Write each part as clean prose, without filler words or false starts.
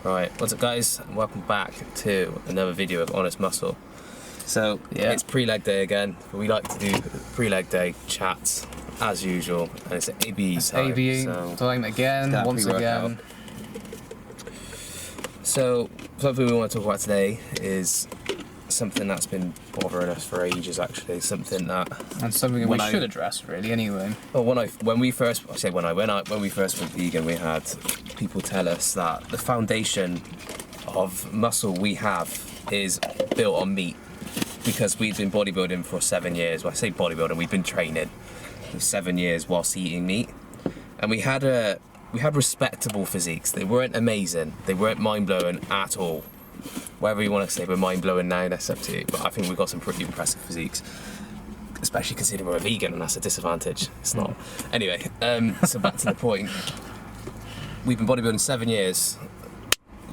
Right, what's up guys? Welcome back to another video of Honest Muscle. So, it's pre-leg day again. We like to do pre-leg day chats as usual, and it's ABE time. ABE time again, once again. So, something we want to talk about today is something that's been bothering us for ages actually, something that... And something we should address really anyway. Well, when we first went vegan, we had people tell us that the foundation of muscle we have is built on meat, because we've been bodybuilding for 7 years. Well, I say bodybuilding, we've been training for 7 years whilst eating meat, and we had respectable physiques. They weren't amazing, they weren't mind-blowing at all. Whatever you want to say, we're mind-blowing now, that's up to you, but I think we've got some pretty impressive physiques, especially considering we're a vegan, and that's a disadvantage. It's not. Anyway, so back to the point. We've been bodybuilding 7 years,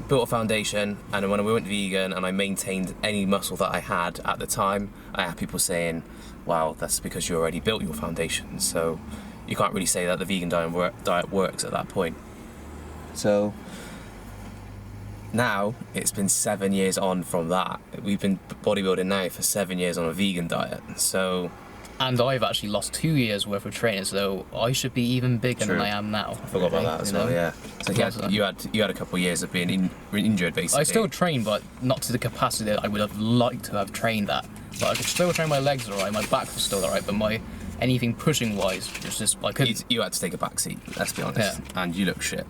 built a foundation, and when we went vegan and I maintained any muscle that I had at the time, I had people saying, wow, that's because you already built your foundation, so you can't really say that the vegan diet works at that point. So now it's been 7 years on from that. We've been bodybuilding now for 7 years on a vegan diet, so... And I've actually lost 2 years worth of training, so I should be even bigger than I am now. I forgot about that as well, yeah. So you had a couple of years of being injured, basically. I still train, but not to the capacity that I would have liked to have trained at. But I could still train my legs alright, my back was still alright, but anything pushing wise was just I couldn't. You had to take a back seat, let's be honest, and you look shit.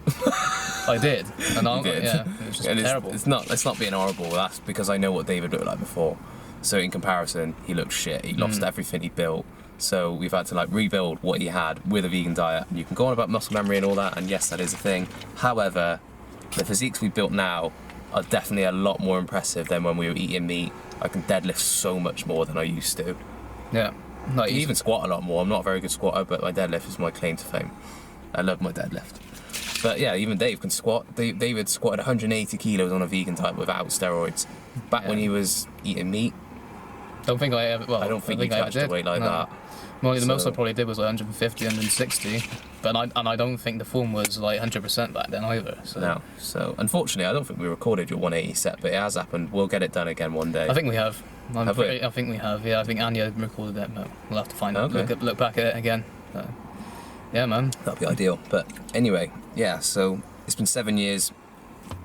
I did, and you did. Yeah, it was just terrible. It's not being horrible. That's because I know what David looked like before. So in comparison, he looked shit. He lost everything he built. So we've had to rebuild what he had with a vegan diet. And you can go on about muscle memory and all that, and yes, that is a thing. However, the physiques we built now are definitely a lot more impressive than when we were eating meat. I can deadlift so much more than I used to. Yeah. I can even squat a lot more. I'm not a very good squatter, but my deadlift is my claim to fame. I love my deadlift. But yeah, even Dave can squat. David squatted 180 kilos on a vegan diet without steroids. Back when he was eating meat. I don't think he touched a weight like that. Well, the most I probably did was 150, 160, but I don't think the form was 100% back then either. So. No, so unfortunately, I don't think we recorded your 180 set, but it has happened. We'll get it done again one day. I think we have. I think we have. Yeah, I think Anya recorded it, but we'll have to find out. Look back at it again. Yeah, man. That'd be ideal. But anyway, yeah. So it's been 7 years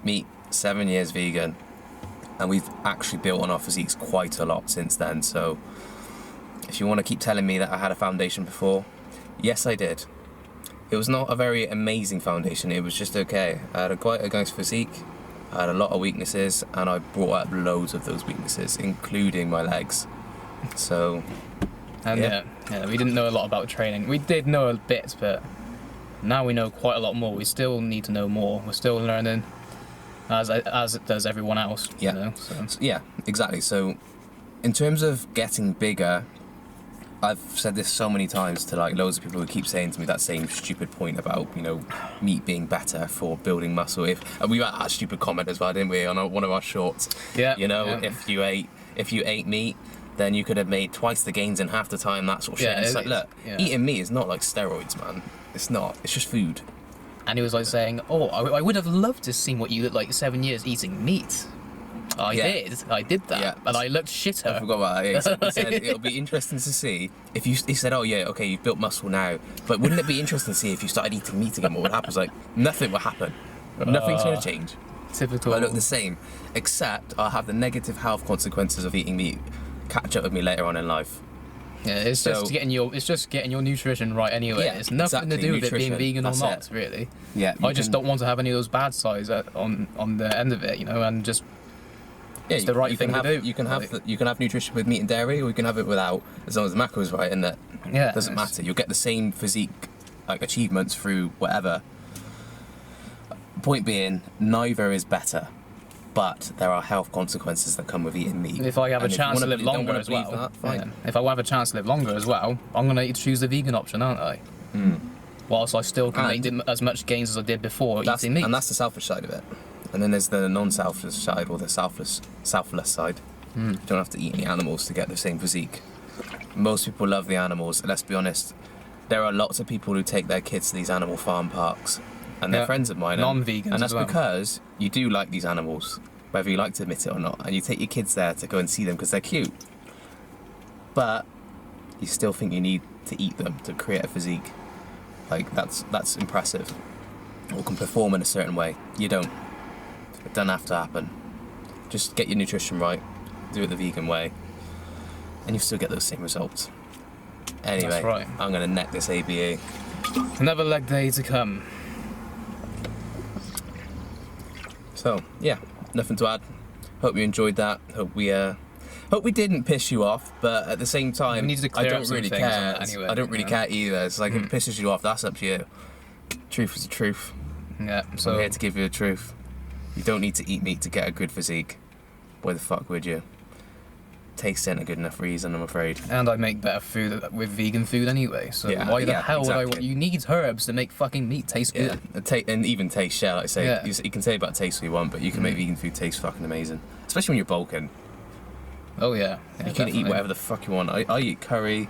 meat, 7 years vegan, and we've actually built on our physiques quite a lot since then. So if you want to keep telling me that I had a foundation before, yes, I did. It was not a very amazing foundation. It was just okay. I had quite a nice physique. I had a lot of weaknesses, and I brought up loads of those weaknesses, including my legs. So, yeah, we didn't know a lot about training. We did know a bit, but now we know quite a lot more. We still need to know more. We're still learning, as does everyone else. Yeah. You know, so. Yeah, exactly. So, in terms of getting bigger, I've said this so many times to loads of people who keep saying to me that same stupid point about, meat being better for building muscle. And we had that stupid comment as well, didn't we, on one of our shorts? Yeah. If you ate meat, then you could have made twice the gains in half the time, that sort of shit. It's look, eating meat is not like steroids, man. It's not. It's just food. And he was saying, oh, I would have loved to see what you looked like 7 years eating meat. I did that, and I looked shitter. I forgot about that. He said it'll be interesting to see if you. He said, "Oh yeah, okay, you've built muscle now, but wouldn't it be interesting to see if you started eating meat again? What would happen?" Nothing will happen. Nothing's going to change. Typical. I look the same, except I'll have the negative health consequences of eating meat catch up with me later on in life. Yeah, it's just getting your nutrition right anyway. Yeah, it's nothing to do with it being vegan or not, really. Yeah, I just don't want to have any of those bad sides on the end of it, and just. Yeah, it's the right thing to do. You can have nutrition with meat and dairy, or you can have it without, as long as the macro is right, and that doesn't matter. You'll get the same physique achievements through whatever. Point being, neither is better, but there are health consequences that come with eating meat. If I have a chance to live longer as well, if I have a chance to live longer as well, I'm going to choose the vegan option, aren't I? Whilst I still can make as much gains as I did before eating meat. And that's the selfish side of it. And then there's the non-selfish side, or the selfless side. You don't have to eat any animals to get the same physique. Most people love the animals. Let's be honest, there are lots of people who take their kids to these animal farm parks and they're Yeah. friends of mine. And- Non-vegans and that's as well. because you do like these animals, whether you like to admit it or not, and you take your kids there to go and see them because they're cute. But you still think you need to eat them to create a physique. Like that's impressive. Or can perform in a certain way. You don't. It doesn't have to happen. Just get your nutrition right, do it the vegan way, and you still get those same results. Anyway, That's right. I'm gonna neck this ABA. Another leg day to come. So yeah, nothing to add. Hope you enjoyed that. Hope we didn't piss you off, but at the same time, We need to I clear don't up some really things on care. that anyway, I don't really you know? care either. It's like if it pisses you off, that's up to you. Truth is the truth. Yeah. I'm So here to give you the truth. You don't need to eat meat to get a good physique. Why the fuck would you? Taste ain't a good enough reason, I'm afraid. and I make better food with vegan food anyway. So Yeah, why the yeah, hell would I? exactly. You need herbs to make fucking meat taste Yeah, good. and even taste, yeah, like I say, Yeah. you can say about taste what you want, but you can make vegan food taste fucking amazing. Especially when you're bulking. Oh yeah. You can eat whatever the fuck you want. I eat curry.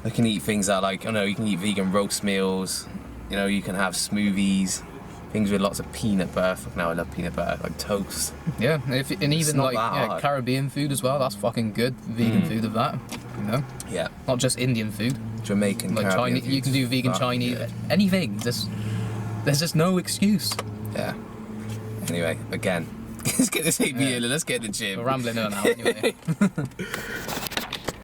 I can eat things that like, you can eat vegan roast meals. You know, you can have smoothies. Things with lots of peanut butter. Fuck now, I love peanut butter. Like toast. Yeah, and even not like that hard. Caribbean food as well. That's fucking good. Vegan food of that. You know, Yeah. not just Indian food. Jamaican, Like Caribbean Chinese, you food's can do vegan fucking Chinese, good. anything. There's just no excuse. Yeah. Anyway, again, let's get this ABA in and let's get in the gym. We're rambling on now anyway.